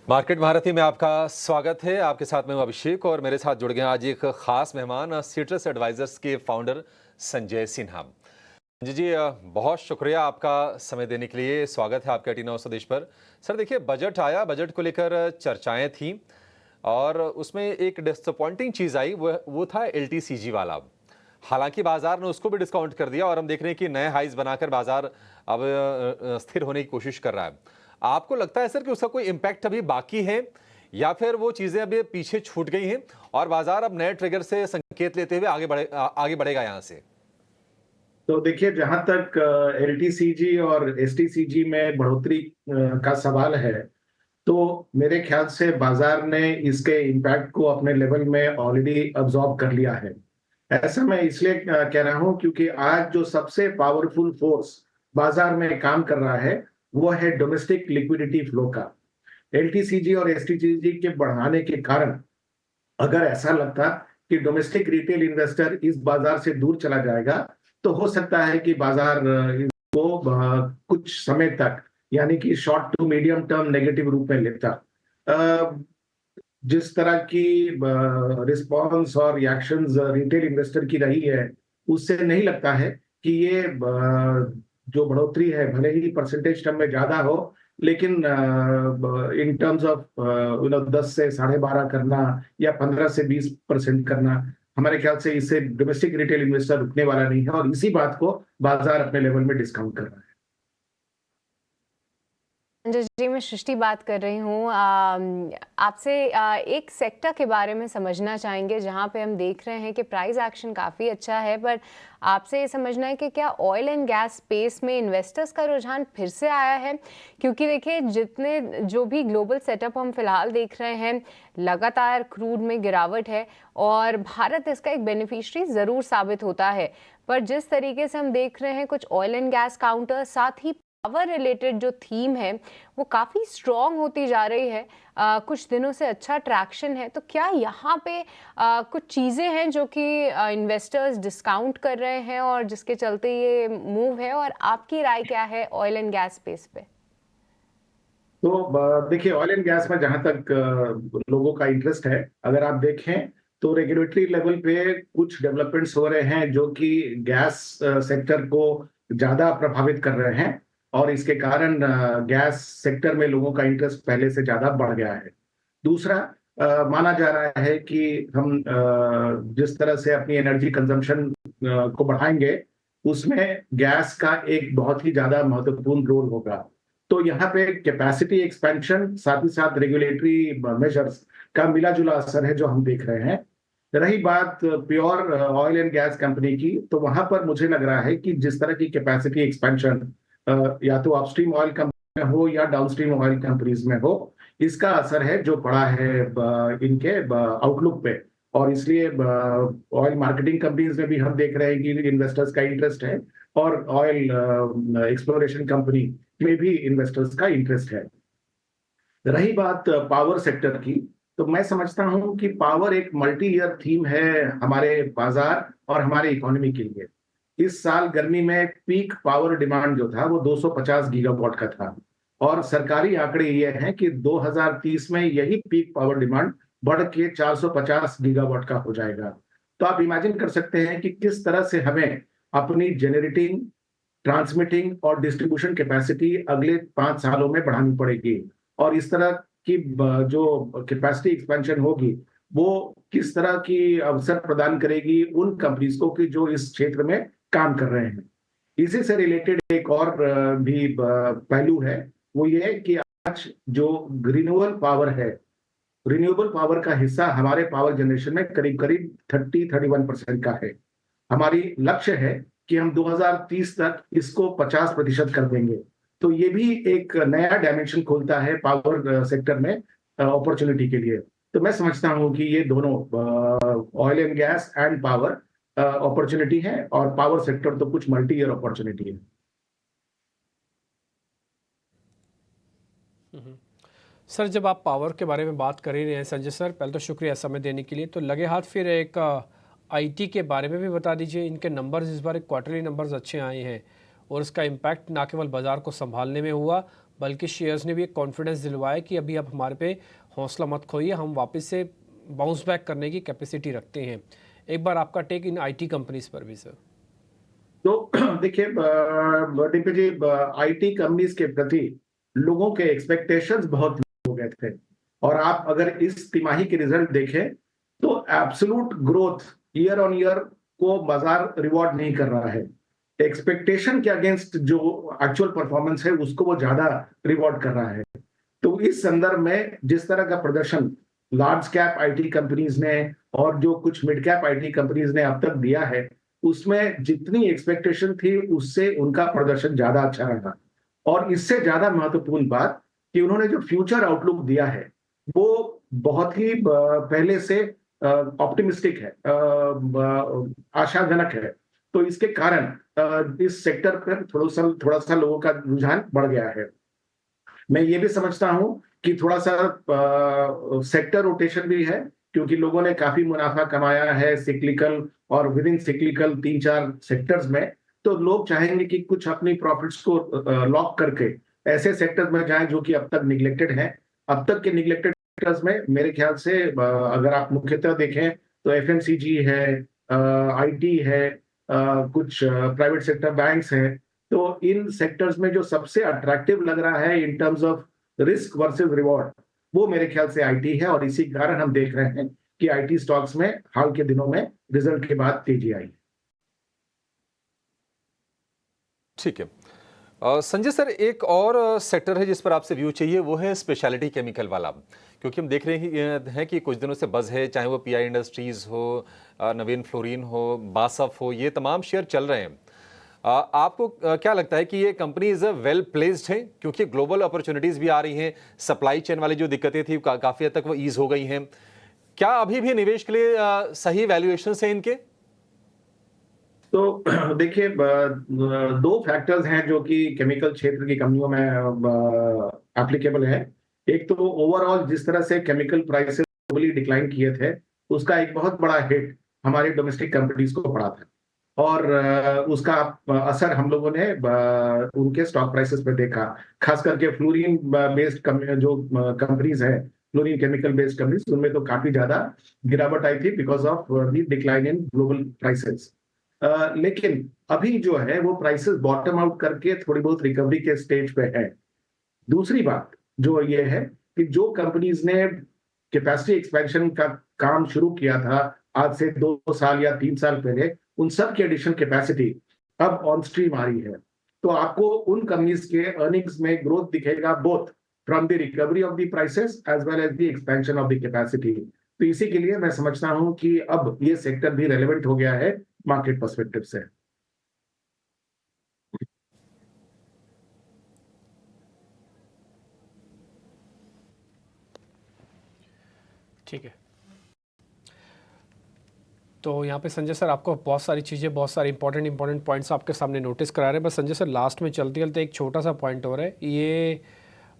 Market महारथी में आपका स्वागत है। आपके साथ मैं हूं अभिषेक और मेरे साथ जुड़ गए आज एक खास मेहमान सीट्रस एडवाइजर्स के फाउंडर संजय सिन्हा जी। बहुत शुक्रिया आपका समय देने के लिए। स्वागत है आपके टीना स्वदेश पर। सर देखिए, बजट आया, बजट को लेकर चर्चाएं थी और उसमें एक डिसअपॉइंटिंग चीज़ आई, वो था एलटीसीजी वाला। हालांकि बाजार ने उसको भी डिस्काउंट कर दिया और हम देख रहे हैं कि नए हाइज बनाकर बाजार अब स्थिर होने की कोशिश कर रहा है। आपको लगता है सर कि उसका कोई इम्पैक्ट अभी बाकी है या फिर वो चीज़ें अभी पीछे छूट गई हैं और बाजार अब नए ट्रिगर से संकेत लेते हुए आगे बढ़ेगा यहाँ से? तो देखिए, जहां तक एलटीसीजी और एसटीसीजी में बढ़ोतरी का सवाल है, तो मेरे ख्याल से बाजार ने इसके इम्पैक्ट को अपने लेवल में ऑलरेडी अब्जॉर्ब कर लिया है। ऐसा मैं इसलिए कह रहा हूं क्योंकि आज जो सबसे पावरफुल फोर्स बाजार में काम कर रहा है वो है डोमेस्टिक लिक्विडिटी फ्लो का। एलटीसीजी और एसटीसीजी के बढ़ाने के कारण अगर ऐसा लगता कि डोमेस्टिक रिटेल इन्वेस्टर इस बाजार से दूर चला जाएगा, तो हो सकता है कि बाजार इसको कुछ समय तक, यानी कि short to medium term negative रूप में लेता। अ, जिस तरह की रिस्पॉन्स और रिएक्शंस रिटेल इन्वेस्टर की रही है, उससे नहीं लगता है कि ये जो बढ़ोतरी है भले ही परसेंटेज टर्म में ज्यादा हो, लेकिन इन टर्म्स ऑफ 10 से 12.5 करना या 15 से 20% करना, हमारे ख्याल से इससे डोमेस्टिक रिटेल इन्वेस्टर रुकने वाला नहीं है और इसी बात को बाजार अपने लेवल में डिस्काउंट कर रहा है। जी, मैं सृष्टि बात कर रही हूँ। आपसे एक सेक्टर के बारे में समझना चाहेंगे जहाँ पे हम देख रहे हैं कि प्राइस एक्शन काफ़ी अच्छा है, पर आपसे ये समझना है कि क्या ऑयल एंड गैस स्पेस में इन्वेस्टर्स का रुझान फिर से आया है? क्योंकि देखिए, जितने जो भी ग्लोबल सेटअप हम फिलहाल देख रहे हैं, लगातार क्रूड में गिरावट है और भारत इसका एक बेनिफिशियरी ज़रूर साबित होता है। पर जिस तरीके से हम देख रहे हैं, कुछ ऑयल एंड गैस काउंटर, साथ ही पावर रिलेटेड जो थीम है वो काफ़ी स्ट्रॉन्ग होती जा रही है। कुछ दिनों से अच्छा ट्रैक्शन है, तो क्या यहाँ पे कुछ चीज़ें हैं जो कि इन्वेस्टर्स डिस्काउंट कर रहे हैं और जिसके चलते ये मूव है, और आपकी राय क्या है ऑयल एंड गैस स्पेस पे? तो देखिए, ऑयल एंड गैस में जहां तक लोगों का इंटरेस्ट है, अगर आप देखें तो रेगुलेटरी लेवल पे कुछ डेवलपमेंट्स हो रहे हैं जो कि गैस सेक्टर को ज्यादा प्रभावित कर रहे हैं और इसके कारण गैस सेक्टर में लोगों का इंटरेस्ट पहले से ज्यादा बढ़ गया है। दूसरा, माना जा रहा है कि हम जिस तरह से अपनी एनर्जी कंजम्पशन को बढ़ाएंगे, उसमें गैस का एक बहुत ही ज्यादा महत्वपूर्ण रोल होगा। तो यहाँ पे कैपेसिटी एक्सपेंशन साथ ही साथ रेगुलेटरी मेजर्स का मिला जुला असर है जो हम देख रहे हैं। रही बात pure oil and gas company की, तो वहां पर मुझे लग रहा है कि जिस तरह की कैपेसिटी एक्सपेंशन या तो अपस्ट्रीम ऑयल कंपनी में हो या डाउनस्ट्रीम ऑयल कंपनीज में हो, इसका असर है जो पड़ा है इनके आउटलुक पे। और इसलिए ऑयल मार्केटिंग कंपनीज में भी हम देख रहे हैं कि इन्वेस्टर्स का इंटरेस्ट है और ऑयल एक्सप्लोरेशन कंपनी में भी इन्वेस्टर्स का इंटरेस्ट है। रही बात पावर सेक्टर की, तो मैं समझता हूं कि पावर एक मल्टी ईयर थीम है हमारे बाजार और हमारे इकोनॉमी के लिए। इस साल गर्मी में पीक पावर डिमांड जो था वो 250 गीगावाट का था और सरकारी आंकड़े ये हैं कि 2030 में यही पीक पावर डिमांड बढ़ के 450 गीगावाट का हो जाएगा। तो आप इमेजिन कर सकते हैं कि किस तरह से हमें अपनी जेनरेटिंग, ट्रांसमिटिंग और डिस्ट्रीब्यूशन कैपेसिटी अगले 5 सालों में बढ़ानी पड़ेगी। और इस तरह की जो कैपेसिटी एक्सपेंशन होगी वो किस तरह की अवसर प्रदान करेगी उन कंपनीज को कि जो इस क्षेत्र में काम कर रहे हैं। इसी से रिलेटेड एक और भी पहलू है, वो ये है कि आज जो रिन्यूएबल पावर है, रिन्यूएबल पावर का हिस्सा हमारे पावर जनरेशन में करीब करीब 31% का है। हमारी लक्ष्य है कि हम 2030 तक इसको 50% कर देंगे। तो ये भी एक नया डायमेंशन खोलता है पावर सेक्टर में अपॉर्चुनिटी के लिए। तो मैं समझता हूं कि ये दोनों oil and gas and power opportunity है और पावर सेक्टर तो कुछ मल्टी ईयर अपॉर्चुनिटी है। सर, जब आप पावर के बारे में बात कर ही रहे हैं संजय सर, पहले तो शुक्रिया समय देने के लिए। तो लगे हाथ फिर एक आईटी के बारे में भी बता दीजिए। इनके नंबर्स इस बार, एक क्वार्टरली नंबर्स अच्छे आए हैं और इसका इम्पैक्ट ना केवल बाज़ार को संभालने में हुआ बल्कि शेयर्स ने भी एक कॉन्फिडेंस दिलवाया कि अभी आप हमारे पे हौसला मत खोइए, हम वापस से बाउंस बैक करने की कैपेसिटी रखते हैं। एक बार आपका टेक इन आईटी कंपनीज पर भी सर। तो देखिए डीपी जी, आईटी कंपनीज के प्रति लोगों के एक्सपेक्टेशंस बहुत हो गए थे, और आप अगर इस तिमाही के रिजल्ट देखें तो absolute growth year on year को बाजार रिवॉर्ड नहीं कर रहा है। एक्सपेक्टेशन के अगेंस्ट जो एक्चुअल परफॉर्मेंस है उसको वो ज्यादा रिवॉर्ड कर रहा है। तो इस संदर्भ में जिस तरह का प्रदर्शन लार्ज कैप आईटी कंपनीज ने और जो कुछ मिड कैप आईटी कंपनीज ने अब तक दिया है, उसमें जितनी एक्सपेक्टेशन थी उससे उनका प्रदर्शन ज्यादा अच्छा रहा। और इससे ज्यादा महत्वपूर्ण बात कि उन्होंने जो फ्यूचर आउटलुक दिया है वो बहुत ही पहले से ऑप्टिमिस्टिक है, आशाजनक है। तो इसके कारण इस सेक्टर पर थोड़ा सा लोगों का रुझान बढ़ गया है। मैं ये भी समझता हूं कि थोड़ा सा सेक्टर रोटेशन भी है, क्योंकि लोगों ने काफी मुनाफा कमाया है सिक्लिकल और विद इन सिक्लिकल 3-4 सेक्टर्स में। तो लोग चाहेंगे कि कुछ अपनी प्रॉफिट्स को लॉक करके ऐसे सेक्टर्स में जाएं जो कि अब तक निगलेक्टेड हैं। अब तक के निगलेक्टेड सेक्टर्स में मेरे ख्याल से अगर आप मुख्यतः देखें तो एफएमसीजी है, आईटी है, कुछ प्राइवेट सेक्टर बैंक्स हैं। तो इन सेक्टर्स में जो सबसे अट्रैक्टिव लग रहा है in terms of risk versus reward, वो मेरे ख्याल से आईटी है, और इसी कारण हम देख रहे हैं कि आईटी स्टॉक्स में हाल के दिनों में रिजल्ट के बाद तेजी आई। ठीक है। संजय सर, एक और सेक्टर है जिस पर आपसे व्यू चाहिए, वो है स्पेशलिटी केमिकल वाला, क्योंकि हम देख रहे हैं कि कुछ दिनों से बज़ है, चाहे वो पीआई इंडस्ट्रीज हो, नवीन फ्लोरिन हो, बासफ हो, ये तमाम शेयर चल रहे हैं। आपको क्या लगता है कि ये कंपनीज वेल प्लेस्ड हैं, क्योंकि ग्लोबल अपॉर्चुनिटीज भी आ रही हैं, सप्लाई चेन वाली जो दिक्कतें थी काफ़ी हद तक वो ईज हो गई हैं, क्या अभी भी निवेश के लिए सही वैल्यूएशंस हैं इनके? तो देखिए, दो फैक्टर्स हैं जो कि केमिकल क्षेत्र की कंपनियों में एप्लीकेबल है। एक तो ओवरऑल जिस तरह से केमिकल प्राइसेस ग्लोबली डिक्लाइन किए थे, उसका एक बहुत बड़ा हिट हमारी डोमेस्टिक कंपनीज को पड़ा था, और उसका असर हम लोगों ने उनके स्टॉक प्राइसेस पे देखा। खास करके फ्लोरीन बेस्ड जो कंपनीज है, फ्लोरीन केमिकल बेस्ड कंपनीज, उनमें तो काफी ज्यादा गिरावट आई थी because of the decline in global prices. लेकिन अभी जो है वो प्राइसेस बॉटम आउट करके थोड़ी बहुत रिकवरी के स्टेज पे है। दूसरी बात जो ये है कि जो कंपनीज ने कैपेसिटी एक्सपेंशन का काम शुरू किया था आज से 2 साल या 3 साल पहले, उन सब की एडिशन कैपेसिटी अब ऑन स्ट्रीम आ रही है। तो आपको उन कंपनीज के अर्निंग्स में ग्रोथ दिखेगा, both from the recovery of the prices as well as the expansion of the capacity. तो इसी के लिए मैं समझता हूं कि अब ये सेक्टर भी रेलेवेंट हो गया है मार्केट पर्सपेक्टिव से। ठीक है, तो यहाँ पे संजय सर आपको बहुत सारी चीज़ें, बहुत सारे इंपॉर्टेंट पॉइंट्स आपके सामने नोटिस करा रहे हैं। बस संजय सर लास्ट में चलते चलते एक छोटा सा पॉइंट और है, ये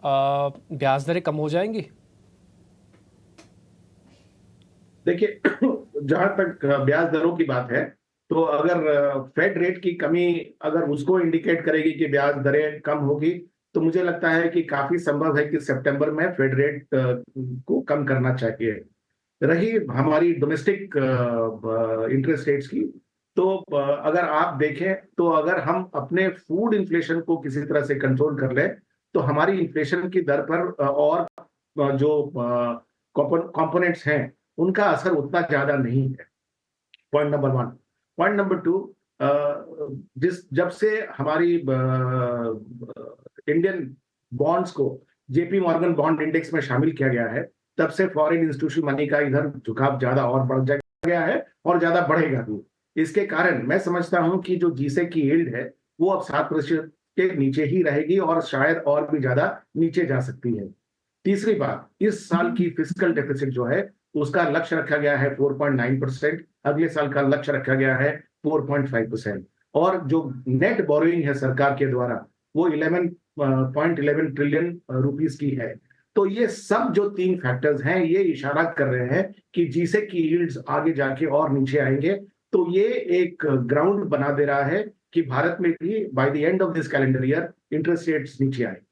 ब्याज दरें कम हो जाएंगी? देखिए, जहां तक ब्याज दरों की बात है, तो अगर फेड रेट की कमी अगर उसको इंडिकेट करेगी कि ब्याज दरें कम होगी, तो मुझे लगता है कि काफी संभव है कि सितंबर में फेड रेट को कम करना चाहिए। रही हमारी डोमेस्टिक इंटरेस्ट रेट्स की, तो अगर आप देखें तो अगर हम अपने फूड इन्फ्लेशन को किसी तरह से कंट्रोल कर लें, तो हमारी इन्फ्लेशन की दर पर और जो कंपोनेंट्स हैं उनका असर उतना ज्यादा नहीं है। Point number 1। पॉइंट नंबर 2, जब से हमारी इंडियन बॉन्ड्स को जेपी मॉर्गन बॉन्ड इंडेक्स में शामिल किया गया है, तब से फॉरेन इंस्टीट्यूशन मनी का इधर झुकाव ज्यादा और बढ़ गया है और ज्यादा बढ़ेगा भी। इसके कारण मैं समझता हूं कि जो जीसे की यील्ड है वो अब 7% के नीचे ही रहेगी और शायद और भी ज्यादा नीचे जा सकती है। तीसरी बात, इस साल की फिस्कल डेफिसिट जो है उसका लक्ष्य रखा गया है 4.9%, अगले साल का लक्ष्य रखा गया है 4.5%, और जो नेट बोरोइंग है सरकार के द्वारा वो 11.11 ट्रिलियन रुपीस की है। तो ये सब जो 3 फैक्टर्स हैं ये इशारा कर रहे हैं कि जीसे की यील्ड्स आगे जाके और नीचे आएंगे। तो ये एक ग्राउंड बना दे रहा है कि भारत में भी by the end of this calendar year interest rates नीचे आएंगे।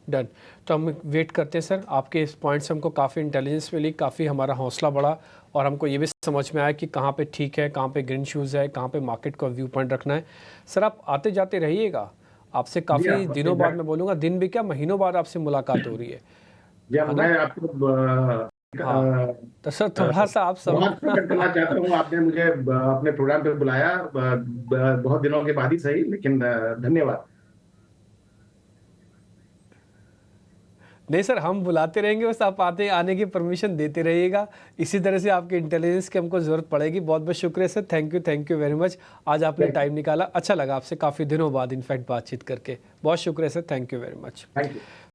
डन। तो हम वेट करते हैं सर, आपके इस पॉइंट से हमको काफ़ी इंटेलिजेंस मिली, काफ़ी हमारा हौसला बढ़ा और हमको ये भी समझ में आया कि कहाँ पे ठीक है, कहाँ पे ग्रीन शूज़ है, कहाँ पे मार्केट का व्यू पॉइंट रखना है। सर आप आते जाते रहिएगा, आपसे काफ़ी आप दिनों बाद, मैं बोलूँगा दिन भी क्या महीनों बाद आपसे मुलाकात हो रही है जब ना? मैं आपको हाँ, तो सर थोड़ा सा आप सब बहुत प्रकट करना चाहता हूँ, आपने मुझे अपने प्रोग्राम पे बुलाया, बहुत दिनों के बाद ही सही, लेकिन धन्यवाद। नहीं सर, हम बुलाते रहेंगे, बस आप आने की परमिशन देते रहिएगा। इसी तरह से आपके इंटेलिजेंस की हमको ज़रूरत पड़ेगी। बहुत बहुत शुक्रिया sir, thank you very much. आज आपने टाइम निकाला, अच्छा लगा आपसे काफ़ी दिनों बाद इनफैक्ट बातचीत करके। बहुत शुक्रिया sir, thank you very much. Thank you.